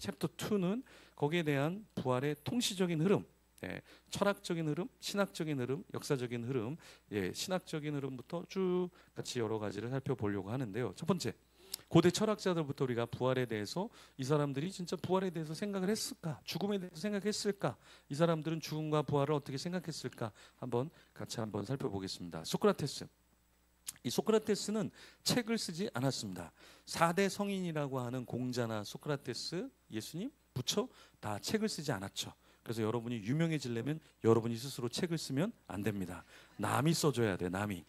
챕터 2는 거기에 대한 부활의 통시적인 흐름, 철학적인 흐름, 신학적인 흐름, 역사적인 흐름, 신학적인 흐름부터 쭉 같이 여러 가지를 살펴보려고 하는데요. 첫 번째, 고대 철학자들부터 우리가 부활에 대해서 이 사람들이 진짜 부활에 대해서 생각을 했을까? 죽음에 대해서 생각했을까? 이 사람들은 죽음과 부활을 어떻게 생각했을까? 같이 살펴보겠습니다. 소크라테스. 이 소크라테스는 책을 쓰지 않았습니다. 4대 성인이라고 하는 공자나 소크라테스, 예수님, 부처 다 책을 쓰지 않았죠. 그래서 여러분이 유명해지려면 여러분이 스스로 책을 쓰면 안 됩니다. 남이 써줘야 돼, 남이.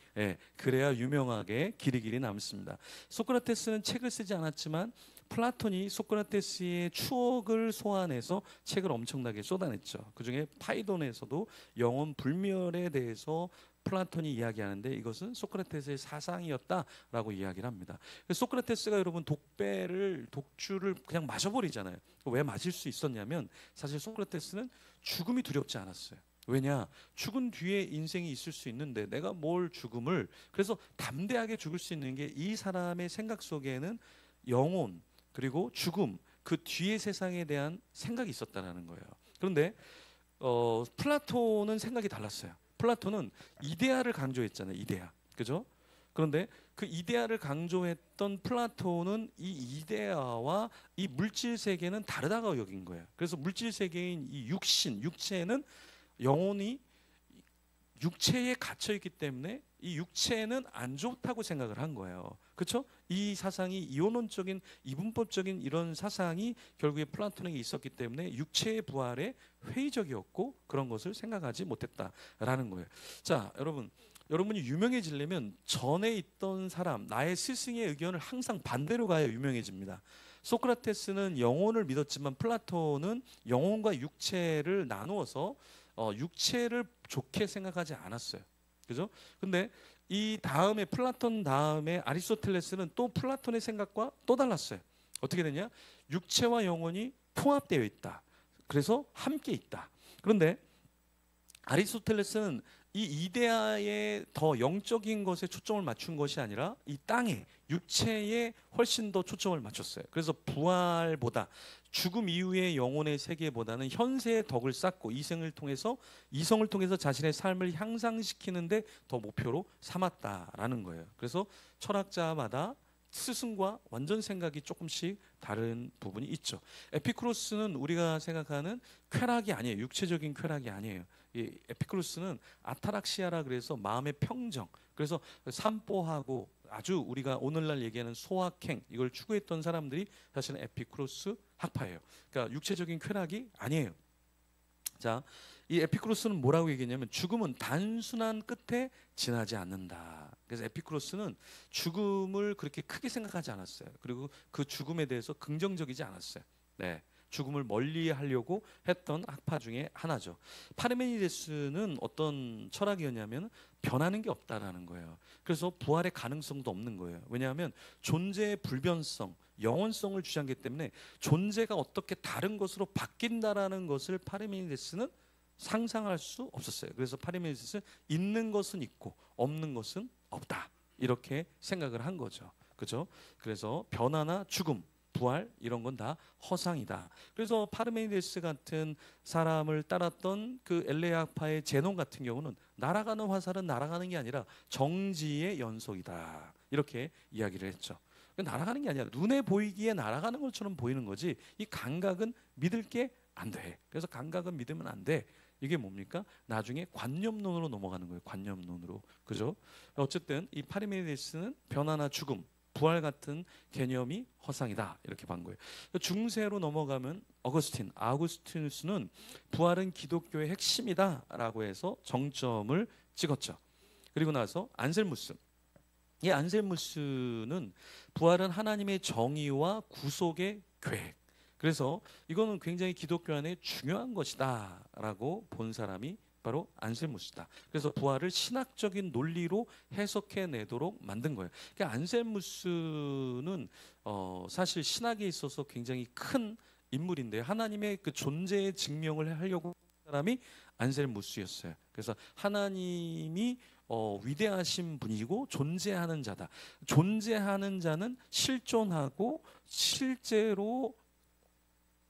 그래야 유명하게 길이 남습니다. 소크라테스는 책을 쓰지 않았지만 플라톤이 소크라테스의 추억을 소환해서 책을 엄청나게 쏟아냈죠. 그중에 파이돈에서도 영원 불멸에 대해서 플라톤이 이야기하는데 이것은 소크라테스의 사상이었다라고 이야기를 합니다. 소크라테스가 여러분 독주를 그냥 마셔버리잖아요. 왜 마실 수 있었냐면 사실 소크라테스는 죽음이 두렵지 않았어요. 왜냐? 죽은 뒤에 인생이 있을 수 있는데 내가 뭘 죽음을, 그래서 담대하게 죽을 수 있는 게 이 사람의 생각 속에는 영혼 그리고 죽음, 그 뒤의 세상에 대한 생각이 있었다는 거예요. 그런데 플라톤은 생각이 달랐어요. 플라톤은 이데아를 강조했잖아요. 이데아. 그죠? 그런데 그 이데아를 강조했던 플라톤은 이 이데아와 이 물질 세계는 다르다고 여긴 거예요. 그래서 물질 세계인 이 육체는 영혼이 육체에 갇혀 있기 때문에 이 육체는 안 좋다고 생각을 한 거예요. 그렇죠? 이 사상이 이원론적인 이분법적인 이런 사상이 결국에 플라톤에게 있었기 때문에 육체의 부활에 회의적이었고 그런 것을 생각하지 못했다라는 거예요. 자, 여러분이 유명해지려면 전에 있던 사람, 나의 스승의 의견을 항상 반대로 가야 유명해집니다. 소크라테스는 영혼을 믿었지만 플라톤은 영혼과 육체를 나누어서 육체를 좋게 생각하지 않았어요. 그죠? 근데 이 다음에 플라톤 다음에 아리스토텔레스는 또 플라톤의 생각과 또 달랐어요. 어떻게 되냐? 육체와 영혼이 통합되어 있다. 그래서 함께 있다. 그런데 아리스토텔레스는 이 이데아의 더 영적인 것에 초점을 맞춘 것이 아니라 이 땅에 육체에 훨씬 더 초점을 맞췄어요. 그래서 부활보다 죽음 이후의 영혼의 세계보다는 현세의 덕을 쌓고 이성을 통해서 자신의 삶을 향상시키는데 더 목표로 삼았다라는 거예요. 그래서 철학자마다 스승과 완전 생각이 조금씩 다른 부분이 있죠. 에피쿠로스는 우리가 생각하는 쾌락이 아니에요. 육체적인 쾌락이 아니에요. 이 에피쿠로스는 아타락시아라 그래서 마음의 평정, 그래서 산보하고 아주 우리가 오늘날 얘기하는 소확행, 이걸 추구했던 사람들이 사실은 에피쿠로스 학파예요. 그러니까 육체적인 쾌락이 아니에요. 자, 이 에피쿠로스는 뭐라고 얘기했냐면 죽음은 단순한 끝에 지나지 않는다. 그래서 에피쿠로스는 죽음을 그렇게 크게 생각하지 않았어요. 그리고 그 죽음에 대해서 긍정적이지 않았어요. 죽음을 멀리 하려고 했던 학파 중에 하나죠. 파르메니데스는 어떤 철학이었냐면 변하는 게 없다라는 거예요. 그래서 부활의 가능성도 없는 거예요. 왜냐하면 존재의 불변성, 영원성을 주장했기 때문에 존재가 어떻게 다른 것으로 바뀐다라는 것을 파르메니데스는 상상할 수 없었어요. 그래서 파르메니데스는 있는 것은 있고 없는 것은 없다, 이렇게 생각을 한 거죠. 그죠? 그래서 변화나 죽음, 부활 이런 건 다 허상이다. 그래서 파르메니데스 같은 사람을 따랐던 그 엘레아파의 제논 같은 경우는 날아가는 화살은 날아가는 게 아니라 정지의 연속이다, 이렇게 이야기를 했죠. 날아가는 게 아니라 눈에 보이기에 날아가는 것처럼 보이는 거지 이 감각은 믿을 게 안 돼. 그래서 감각은 믿으면 안 돼. 이게 뭡니까? 나중에 관념론으로 넘어가는 거예요. 관념론으로. 그죠? 어쨌든 이 파르메니데스는 변화나 죽음, 부활 같은 개념이 허상이다, 이렇게 본 거예요. 중세로 넘어가면 아우구스티누스는 부활은 기독교의 핵심이다라고 해서 정점을 찍었죠. 그리고 나서 안셀무스. 이 안셀무스는 부활은 하나님의 정의와 구속의 계획. 그래서 이거는 굉장히 기독교 안에 중요한 것이다라고 본 사람이 바로 안셀무스다. 그래서 부활을 신학적인 논리로 해석해 내도록 만든 거예요. 그러니까 안셀무스는 사실 신학에 있어서 굉장히 큰 인물인데 하나님의 그 존재의 증명을 하려고 한 사람이 안셀무스였어요. 그래서 하나님이 위대하신 분이고 존재하는 자다. 존재하는 자는 실존하고 실제로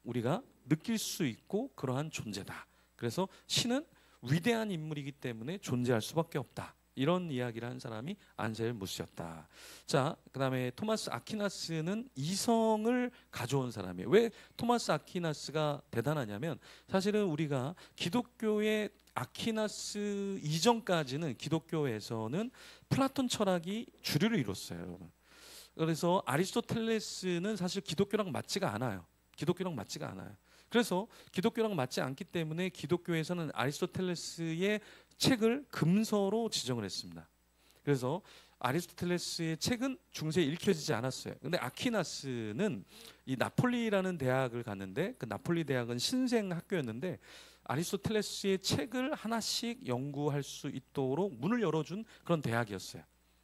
우리가 느낄 수 있고 그러한 존재다. 그래서 신은 위대한 인물이기 때문에 존재할 수밖에 없다. 이런 이야기를 한 사람이 안셀무스였다. 자, 그다음에 토마스 아퀴나스는 이성을 가져온 사람이에요. 왜 토마스 아퀴나스가 대단하냐면 사실은 우리가 기독교의 아퀴나스 이전까지는 기독교에서는 플라톤 철학이 주류를 이뤘어요, 여러분. 그래서 아리스토텔레스는 사실 기독교랑 맞지가 않아요. 기독교랑 맞지가 않아요. 그래서 기독교랑 맞지 않기 때문에 기독교에서는 아리스토텔레스의 책을 금서로 지정을 했습니다. 그래서 아리스토텔레스의 책은 중세에 읽혀지지 않았어요. 근데 아퀴나스는 이 나폴리라는 대학을 갔는데 그 나폴리 대학은 신생 학교였는데 아리스토텔레스의 책을 하나씩 연구할 수 있도록 문을 열어준 그런 대학이었어요.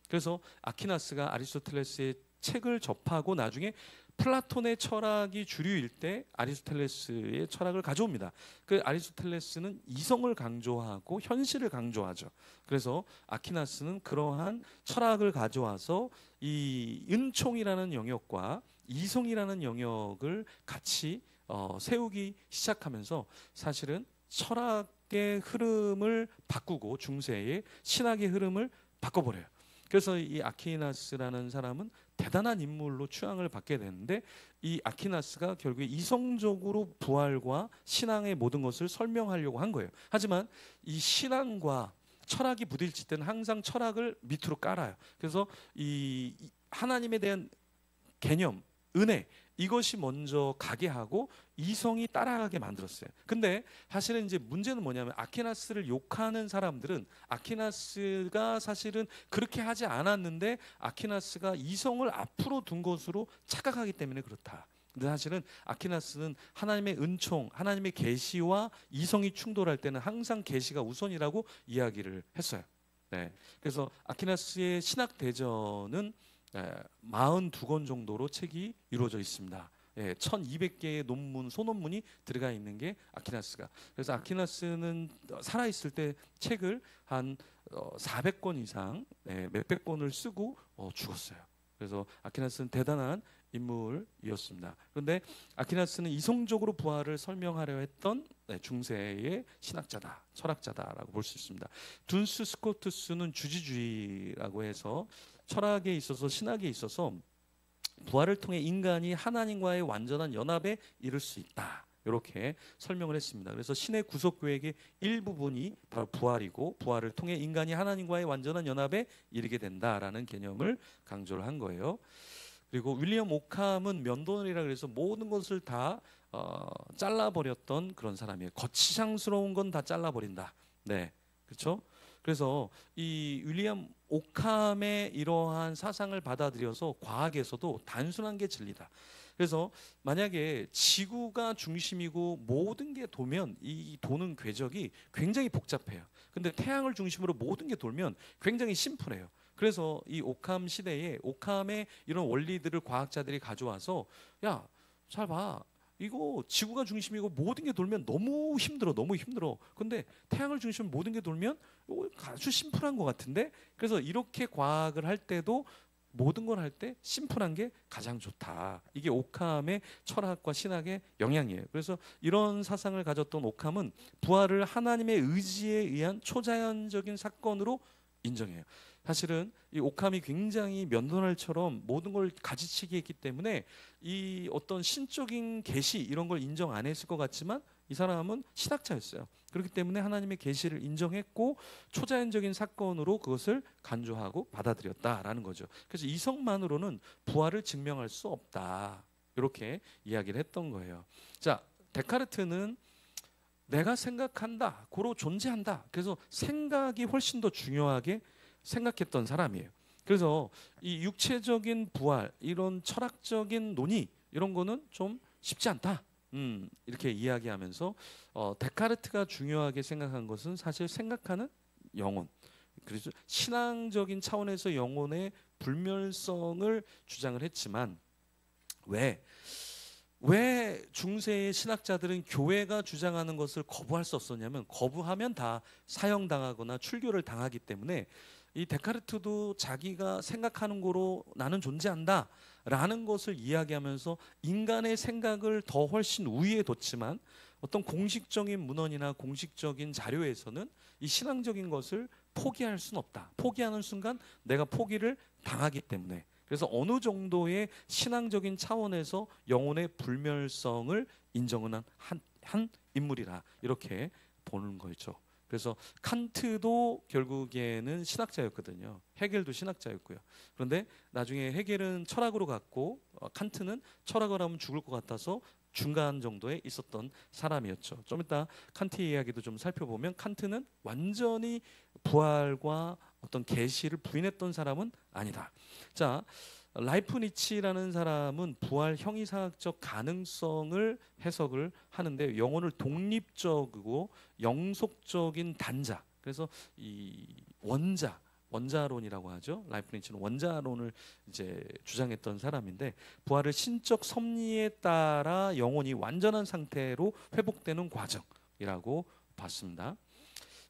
그래서 아퀴나스가 아리스토텔레스의 책을 접하고 나중에 플라톤의 철학이 주류일 때 아리스토텔레스의 철학을 가져옵니다. 그 아리스토텔레스는 이성을 강조하고 현실을 강조하죠. 그래서 아퀴나스는 그러한 철학을 가져와서 이 은총이라는 영역과 이성이라는 영역을 같이 세우기 시작하면서 사실은 철학의 흐름을 바꾸고 중세의 신학의 흐름을 바꿔버려요. 그래서 이 아퀴나스라는 사람은 대단한 인물로 추앙을 받게 되는데 이 아퀴나스가 결국에 이성적으로 부활과 신앙의 모든 것을 설명하려고 한 거예요. 하지만 이 신앙과 철학이 부딪힐 때는 항상 철학을 밑으로 깔아요. 그래서 이 하나님에 대한 개념, 은혜 이것이 먼저 가게 하고 이성이 따라가게 만들었어요. 근데 사실은 이제 문제는 뭐냐면 아퀴나스를 욕하는 사람들은 아퀴나스가 사실은 그렇게 하지 않았는데 아퀴나스가 이성을 앞으로 둔 것으로 착각하기 때문에 그렇다. 근데 사실은 아퀴나스는 하나님의 은총, 하나님의 계시와 이성이 충돌할 때는 항상 계시가 우선이라고 이야기를 했어요. 네. 그래서 아퀴나스의 신학 대전은 42권 정도로 책이 이루어져 있습니다. 1200개의 논문, 소논문이 들어가 있는 게 아퀴나스가. 그래서 아퀴나스는 살아있을 때 책을 한 400권 이상, 몇백 권을 쓰고 죽었어요. 그래서 아퀴나스는 대단한 인물이었습니다. 그런데 아퀴나스는 이성적으로 부활을 설명하려 했던 중세의 신학자다, 철학자다라고 볼 수 있습니다. 둔스 스코투스는 주지주의라고 해서 철학에 있어서 신학에 있어서 부활을 통해 인간이 하나님과의 완전한 연합에 이를 수 있다. 이렇게 설명을 했습니다. 그래서 신의 구속 계획의 일부분이 바로 부활이고 부활을 통해 인간이 하나님과의 완전한 연합에 이르게 된다라는 개념을 강조를 한 거예요. 그리고 윌리엄 오캄은 면도날이라 그래서 모든 것을 다 잘라버렸던 그런 사람이에요. 거치장스러운 건 다 잘라버린다. 네, 그렇죠? 그래서 이 윌리엄 오캄의 이러한 사상을 받아들여서 과학에서도 단순한 게 진리다. 그래서 만약에 지구가 중심이고 모든 게 돌면 이 도는 궤적이 굉장히 복잡해요. 근데 태양을 중심으로 모든 게 돌면 굉장히 심플해요. 그래서 이 오캄 시대에 오캄의 이런 원리들을 과학자들이 가져와서 야, 잘 봐. 이거 지구가 중심이고 모든 게 돌면 너무 힘들어, 너무 힘들어. 근데 태양을 중심으로 모든 게 돌면 아주 심플한 것 같은데. 그래서 이렇게 과학을 할 때도 모든 걸 할 때 심플한 게 가장 좋다. 이게 오캄의 철학과 신학의 영향이에요. 그래서 이런 사상을 가졌던 오캄은 부활을 하나님의 의지에 의한 초자연적인 사건으로 인정해요. 사실은 이 오캄이 굉장히 면도날처럼 모든 걸 가지치기 했기 때문에 이 어떤 신적인 계시 이런 걸 인정 안 했을 것 같지만 이 사람은 신학자였어요. 그렇기 때문에 하나님의 계시를 인정했고 초자연적인 사건으로 그것을 간주하고 받아들였다라는 거죠. 그래서 이성만으로는 부활을 증명할 수 없다. 이렇게 이야기를 했던 거예요. 자, 데카르트는 내가 생각한다, 고로 존재한다. 그래서 생각이 훨씬 더 중요하게 생각했던 사람이에요. 그래서 이 육체적인 부활, 이런 철학적인 논의 이런 거는 좀 쉽지 않다. 이렇게 이야기하면서 데카르트가 중요하게 생각한 것은 사실 생각하는 영혼. 그래서 신앙적인 차원에서 영혼의 불멸성을 주장을 했지만 왜 중세의 신학자들은 교회가 주장하는 것을 거부할 수 없었냐면 거부하면 다 사형당하거나 출교를 당하기 때문에 이 데카르트도 자기가 생각하는 거로 나는 존재한다라는 것을 이야기하면서 인간의 생각을 더 훨씬 우위에 뒀지만 어떤 공식적인 문헌이나 공식적인 자료에서는 이 신앙적인 것을 포기할 수는 없다. 포기하는 순간 내가 포기를 당하기 때문에. 그래서 어느 정도의 신앙적인 차원에서 영혼의 불멸성을 인정한 한 인물이라 이렇게 보는 거죠. 그래서 칸트도 결국에는 신학자였거든요. 헤겔도 신학자였고요. 그런데 나중에 헤겔은 철학으로 갔고 칸트는 철학을 하면 죽을 것 같아서 중간 정도에 있었던 사람이었죠. 좀 이따 칸트의 이야기도 좀 살펴보면 칸트는 완전히 부활과 어떤 계시를 부인했던 사람은 아니다. 자, 라이프니치라는 사람은 부활 형이상학적 가능성을 해석을 하는데 영혼을 독립적이고 영속적인 단자. 그래서 이 원자론이라고 하죠. 라이프니치는 원자론을 이제 주장했던 사람인데 부활을 신적 섭리에 따라 영혼이 완전한 상태로 회복되는 과정이라고 봤습니다.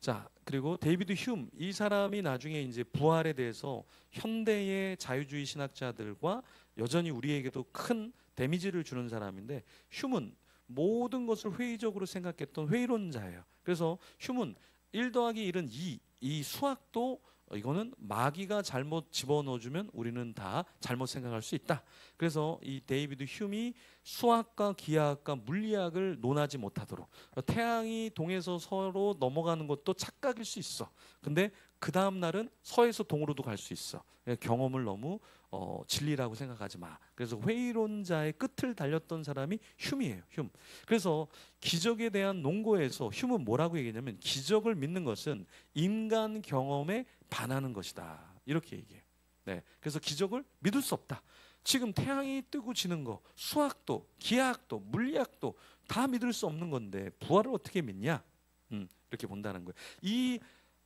자, 그리고 데이비드 휴움 이 사람이 나중에 이제 부활에 대해서 현대의 자유주의 신학자들과 여전히 우리에게도 큰 데미지를 주는 사람인데 휴움은 모든 것을 회의적으로 생각했던 회의론자예요. 그래서 휴움은 1 더하기 1은 2, 이 수학도 이거는 마귀가 잘못 집어넣어주면 우리는 다 잘못 생각할 수 있다. 그래서 이 데이비드 휴움이 수학과 기하학과 물리학을 논하지 못하도록 태양이 동에서 서로 넘어가는 것도 착각일 수 있어. 근데 그 다음 날은 서에서 동으로도 갈 수 있어. 경험을 너무 진리라고 생각하지 마. 그래서 회의론자의 끝을 달렸던 사람이 휴움이에요. 휴움. 그래서 기적에 대한 논거에서 휴움은 뭐라고 얘기했냐면 기적을 믿는 것은 인간 경험에 반하는 것이다. 이렇게 얘기해요. 네. 그래서 기적을 믿을 수 없다. 지금 태양이 뜨고 지는 거, 수학도, 기하학도, 물리학도 다 믿을 수 없는 건데 부활을 어떻게 믿냐? 이렇게 본다는 거예요. 이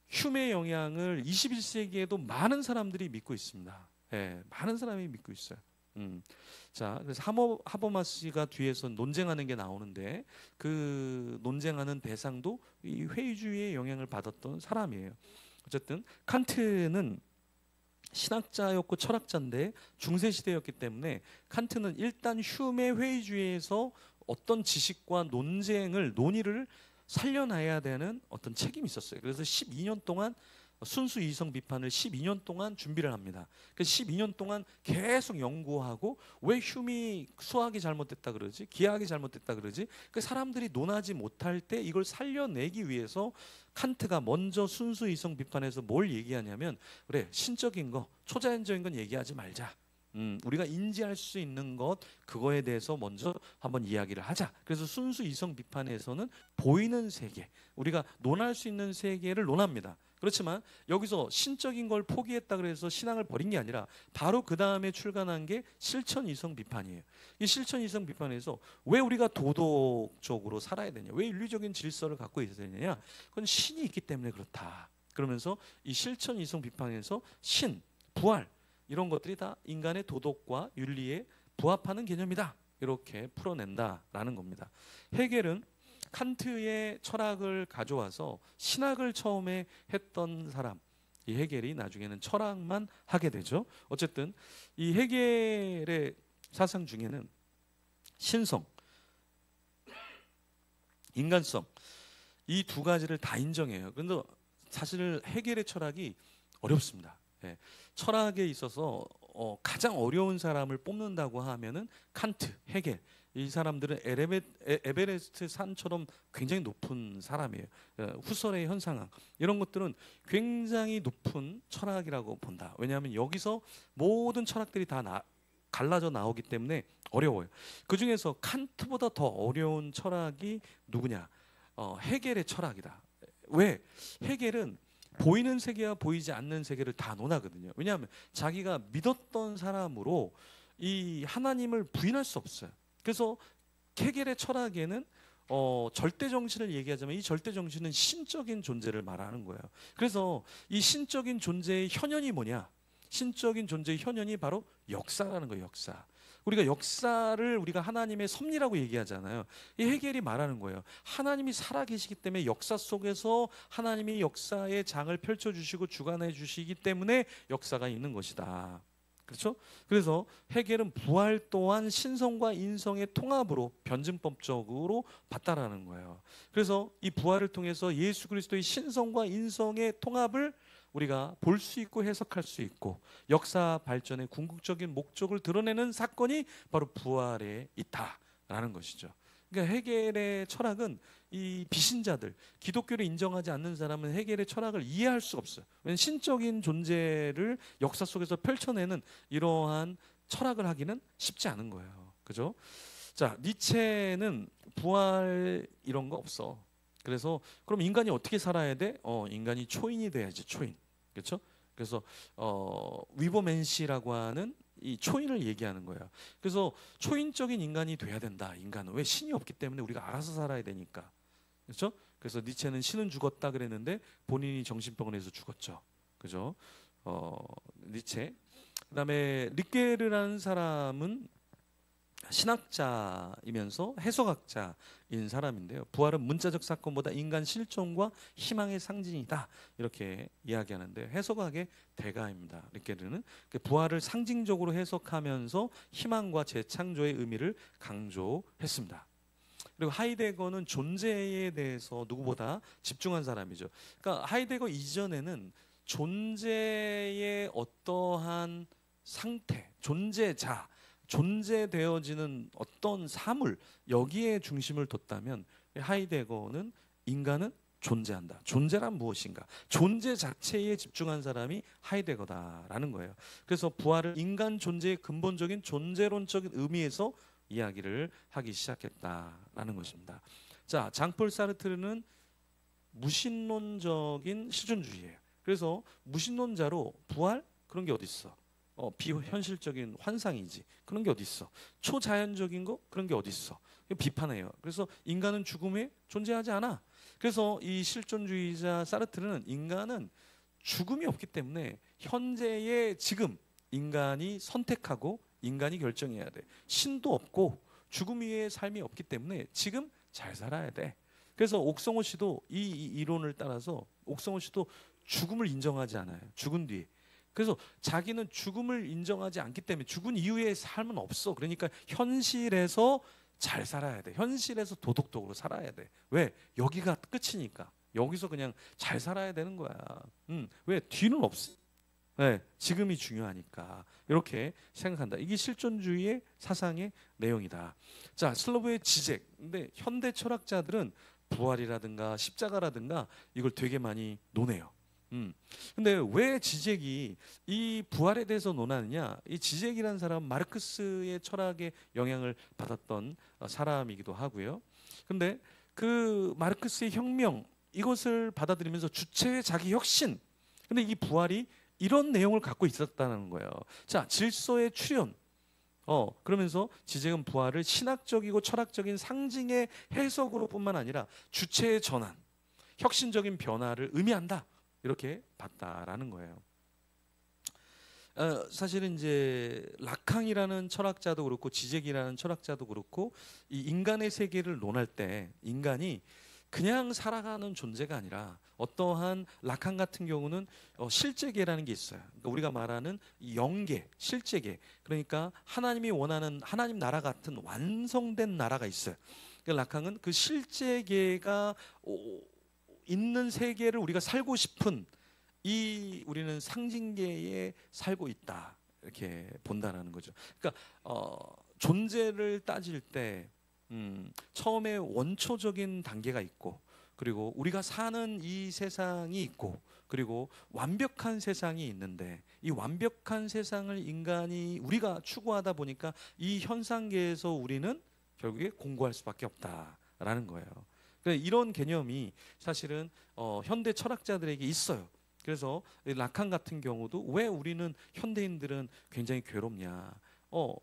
휴메의 영향을 21세기에도 많은 사람들이 믿고 있습니다. 예, 많은 사람이 믿고 있어요. 자, 그래서 하버마스가 뒤에서 논쟁하는 게 나오는데 그 논쟁하는 대상도 이 회의주의의 영향을 받았던 사람이에요. 어쨌든 칸트는 신학자였고 철학자인데 중세 시대였기 때문에 칸트는 일단 휴메의 회의주의에서 어떤 지식과 논의를 살려놔야 되는 어떤 책임이 있었어요. 그래서 12년 동안 순수 이성 비판을 12년 동안 준비를 합니다. 그래서 12년 동안 계속 연구하고 왜 휴미 수학이 잘못됐다 그러지? 기하학이 잘못됐다 그러지? 그 사람들이 논하지 못할 때 이걸 살려내기 위해서 칸트가 먼저 순수 이성 비판에서 뭘 얘기하냐면 그래 신적인 거 초자연적인 건 얘기하지 말자. 우리가 인지할 수 있는 것 그거에 대해서 먼저 한번 이야기를 하자. 그래서 순수 이성 비판에서는 보이는 세계, 우리가 논할 수 있는 세계를 논합니다. 그렇지만 여기서 신적인 걸 포기했다 그래서 신앙을 버린 게 아니라 바로 그 다음에 출간한 게 실천 이성 비판이에요. 이 실천 이성 비판에서 왜 우리가 도덕적으로 살아야 되냐, 왜 윤리적인 질서를 갖고 있어야 되냐, 그건 신이 있기 때문에 그렇다. 그러면서 이 실천 이성 비판에서 신, 부활 이런 것들이 다 인간의 도덕과 윤리에 부합하는 개념이다. 이렇게 풀어낸다라는 겁니다. 헤겔은 칸트의 철학을 가져와서 신학을 처음에 했던 사람, 이 헤겔이 나중에는 철학만 하게 되죠. 어쨌든 이 헤겔의 사상 중에는 신성, 인간성 이 두 가지를 다 인정해요. 그런데 사실 헤겔의 철학이 어렵습니다. 예. 철학에 있어서 가장 어려운 사람을 뽑는다고 하면은 칸트, 헤겔 이 사람들은 에베레스트 산처럼 굉장히 높은 사람이에요. 후설의 현상학 이런 것들은 굉장히 높은 철학이라고 본다. 왜냐하면 여기서 모든 철학들이 다 갈라져 나오기 때문에 어려워요. 그 중에서 칸트보다 더 어려운 철학이 누구냐? 헤겔의 철학이다. 왜? 헤겔은 보이는 세계와 보이지 않는 세계를 다 논하거든요. 왜냐하면 자기가 믿었던 사람으로 이 하나님을 부인할 수 없어요. 그래서 헤겔의 철학에는 절대 정신을 얘기하자면 이 절대 정신은 신적인 존재를 말하는 거예요. 그래서 이 신적인 존재의 현현이 뭐냐? 신적인 존재의 현현이 바로 역사라는 거예요. 역사. 우리가 역사를 우리가 하나님의 섭리라고 얘기하잖아요. 이 헤겔이 말하는 거예요. 하나님이 살아계시기 때문에 역사 속에서 하나님이 역사의 장을 펼쳐주시고 주관해 주시기 때문에 역사가 있는 것이다. 그렇죠? 그래서 헤겔은 부활 또한 신성과 인성의 통합으로 변증법적으로 봤다라는 거예요. 그래서 이 부활을 통해서 예수 그리스도의 신성과 인성의 통합을 우리가 볼 수 있고 해석할 수 있고 역사 발전의 궁극적인 목적을 드러내는 사건이 바로 부활에 있다라는 것이죠. 그러니까 헤겔의 철학은 이 비신자들, 기독교를 인정하지 않는 사람은 헤겔의 철학을 이해할 수가 없어요. 왜냐하면 신적인 존재를 역사 속에서 펼쳐내는 이러한 철학을 하기는 쉽지 않은 거예요. 그죠? 자, 니체는 부활 이런 거 없어. 그래서 그럼 인간이 어떻게 살아야 돼? 인간이 초인이 돼야지, 초인. 그렇죠? 그래서 위버맨시라고 하는 이 초인을 얘기하는 거예요. 그래서 초인적인 인간이 돼야 된다. 인간은 왜 신이 없기 때문에 우리가 알아서 살아야 되니까. 그렇죠? 그래서 니체는 신은 죽었다 그랬는데 본인이 정신병원에서 죽었죠. 그죠? 니체. 그다음에 릭게르라는 사람은 신학자이면서 해석학자인 사람인데요. 부활은 문자적 사건보다 인간 실존과 희망의 상징이다. 이렇게 이야기하는데 해석학의 대가입니다. 릭게르는 부활을 상징적으로 해석하면서 희망과 재창조의 의미를 강조했습니다. 그리고 하이데거는 존재에 대해서 누구보다 집중한 사람이죠. 그러니까 하이데거 이전에는 존재의 어떠한 상태, 존재자, 존재되어지는 어떤 사물 여기에 중심을 뒀다면 하이데거는 인간은 존재한다. 존재란 무엇인가? 존재 자체에 집중한 사람이 하이데거다라는 거예요. 그래서 부활을 인간 존재의 근본적인 존재론적인 의미에서 이야기를 하기 시작했다라는 것입니다. 자, 장폴 사르트르는 무신론적인 실존주의예요. 그래서 무신론자로 부활 그런 게 어디 있어? 비현실적인 환상이지. 그런 게 어디 있어? 초자연적인 거 그런 게 어디 있어? 비판해요. 그래서 인간은 죽음에 존재하지 않아. 그래서 이 실존주의자 사르트르는 인간은 죽음이 없기 때문에 현재의 지금 인간이 선택하고 인간이 결정해야 돼. 신도 없고 죽음 위에 삶이 없기 때문에 지금 잘 살아야 돼. 그래서 옥성호 씨도 이 이론을 따라서 옥성호 씨도 죽음을 인정하지 않아요. 죽은 뒤에. 그래서 자기는 죽음을 인정하지 않기 때문에 죽은 이후의 삶은 없어. 그러니까 현실에서 잘 살아야 돼. 현실에서 도덕적으로 살아야 돼. 왜? 여기가 끝이니까. 여기서 그냥 잘 살아야 되는 거야. 왜? 뒤는 없어. 네, 지금이 중요하니까 이렇게 생각한다. 이게 실존주의의 사상의 내용이다. 자, 슬로브의 지적. 근데 현대 철학자들은 부활이라든가 십자가라든가 이걸 되게 많이 논해요. 근데 왜 지적이 이 부활에 대해서 논하느냐? 이 지적이라는 사람은 마르크스의 철학에 영향을 받았던 사람이기도 하고요. 근데 그 마르크스의 혁명 이것을 받아들이면서 주체의 자기 혁신. 근데 이 부활이 이런 내용을 갖고 있었다는 거예요. 자, 질서의 출현. 그러면서 지적은 부활을 신학적이고 철학적인 상징의 해석으로뿐만 아니라 주체의 전환, 혁신적인 변화를 의미한다. 이렇게 봤다라는 거예요. 사실은 이제 라캉이라는 철학자도 그렇고 지적이라는 철학자도 그렇고 이 인간의 세계를 논할 때 인간이 그냥 살아가는 존재가 아니라 어떠한 라칸 같은 경우는 실제계라는 게 있어요. 그러니까 우리가 말하는 영계, 실제계. 그러니까 하나님이 원하는 하나님 나라 같은 완성된 나라가 있어요. 그러니까 라칸은 그 실제계가 있는 세계를 우리가 살고 싶은 이 우리는 상징계에 살고 있다 이렇게 본다라는 거죠. 그러니까 존재를 따질 때 처음에 원초적인 단계가 있고 그리고 우리가 사는 이 세상이 있고 그리고 완벽한 세상이 있는데 이 완벽한 세상을 인간이 우리가 추구하다 보니까 이 현상계에서 우리는 결국에 공고할 수밖에 없다라는 거예요. 이런 개념이 사실은 현대 철학자들에게 있어요. 그래서 라칸 같은 경우도 왜 우리는 현대인들은 굉장히 괴롭냐?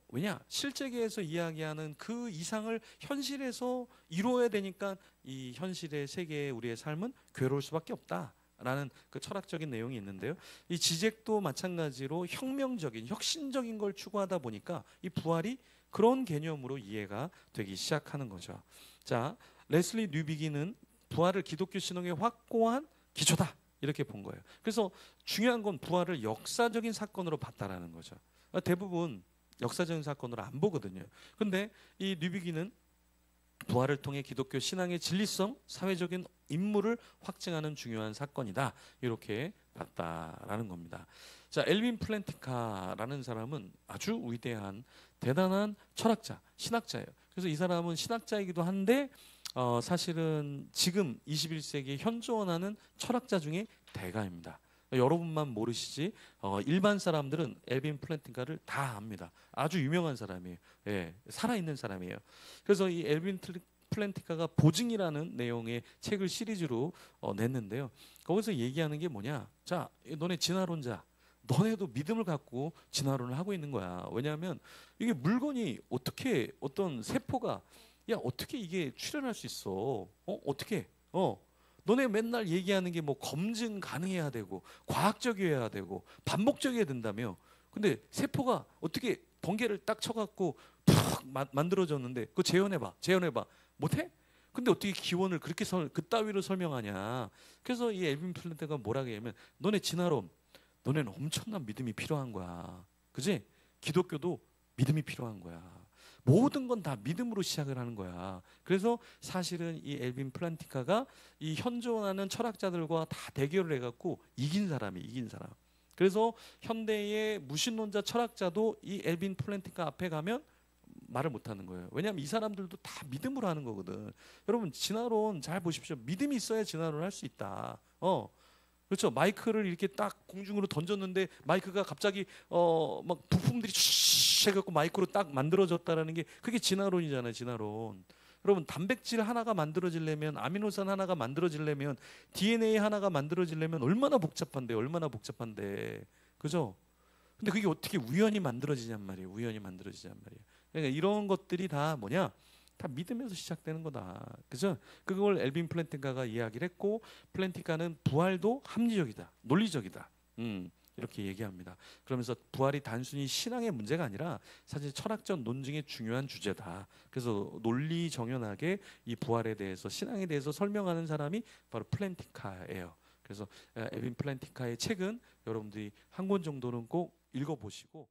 왜냐? 실제계에서 이야기하는 그 이상을 현실에서 이루어야 되니까 이 현실의 세계의 우리의 삶은 괴로울 수밖에 없다. 있다라는 그 철학적인 내용이 있는데요. 이 지젝도 마찬가지로 혁명적인, 혁신적인 걸 추구하다 보니까 이 부활이 그런 개념으로 이해가 되기 시작하는 거죠. 자, 레슬리 뉴비기는 부활을 기독교 신앙의 확고한 기초다 이렇게 본 거예요. 그래서 중요한 건 부활을 역사적인 사건으로 봤다라는 거죠. 대부분 역사적인 사건으로 안 보거든요. 근데 이 뉴비기는 부활을 통해 기독교 신앙의 진리성, 사회적인 임무를 확증하는 중요한 사건이다. 이렇게 봤다라는 겁니다. 자, 엘빈 플랜티카라는 사람은 아주 위대한 대단한 철학자, 신학자예요. 그래서 이 사람은 신학자이기도 한데 사실은 지금 21세기에 현존하는 철학자 중에 대가입니다. 여러분만 모르시지 일반 사람들은 엘빈 플랜티카를 다 압니다. 아주 유명한 사람이에요. 예, 살아있는 사람이에요. 그래서 이 엘빈 플랜티카가 보증이라는 내용의 책을 시리즈로 냈는데요. 거기서 얘기하는 게 뭐냐? 자, 너네 진화론자, 너네도 믿음을 갖고 진화론을 하고 있는 거야. 왜냐하면 이게 물건이 어떻게 어떤 세포가 야 어떻게 이게 출현할 수 있어? 어떻게? 너네 맨날 얘기하는 게 뭐 검증 가능해야 되고 과학적이어야 되고 반복적이어야 된다며. 근데 세포가 어떻게 번개를 딱 쳐갖고 푹 만들어졌는데 그거 재현해봐. 못해? 근데 어떻게 기원을 그렇게 그따위로 설명하냐. 그래서 이 엘빈 플랜트가 뭐라고 하냐면 너네 진화론, 너네는 엄청난 믿음이 필요한 거야. 그지? 기독교도 믿음이 필요한 거야. 모든 건 다 믿음으로 시작을 하는 거야. 그래서 사실은 이 엘빈 플란티카가 이 현존하는 철학자들과 다 대결을 해갖고 이긴 사람. 그래서 현대의 무신론자 철학자도 이 엘빈 플란티카 앞에 가면 말을 못하는 거예요. 왜냐하면 이 사람들도 다 믿음으로 하는 거거든. 여러분 진화론 잘 보십시오. 믿음이 있어야 진화론을 할 수 있다. 그렇죠. 마이크를 이렇게 딱 공중으로 던졌는데 마이크가 갑자기 막 부품들이 해갖고 마이크로 딱 만들어졌다라는 게 그게 진화론이잖아요. 진화론. 여러분 단백질 하나가 만들어지려면 아미노산 하나가 만들어지려면 DNA 하나가 만들어지려면 얼마나 복잡한데. 그죠? 근데 그게 어떻게 우연히 만들어지냔 말이에요. 그러니까 이런 것들이 다 뭐냐? 다 믿음에서 시작되는 거다. 그죠? 그걸 엘빈 플랜티카가 이야기를 했고 플랜티카는 부활도 합리적이다. 논리적이다. 이렇게 얘기합니다. 그러면서 부활이 단순히 신앙의 문제가 아니라 사실 철학적 논증의 중요한 주제다. 그래서 논리 정연하게 이 부활에 대해서 신앙에 대해서 설명하는 사람이 바로 플랜티카예요. 그래서 엘빈 플랜티카의 책은 여러분들이 한 권 정도는 꼭 읽어보시고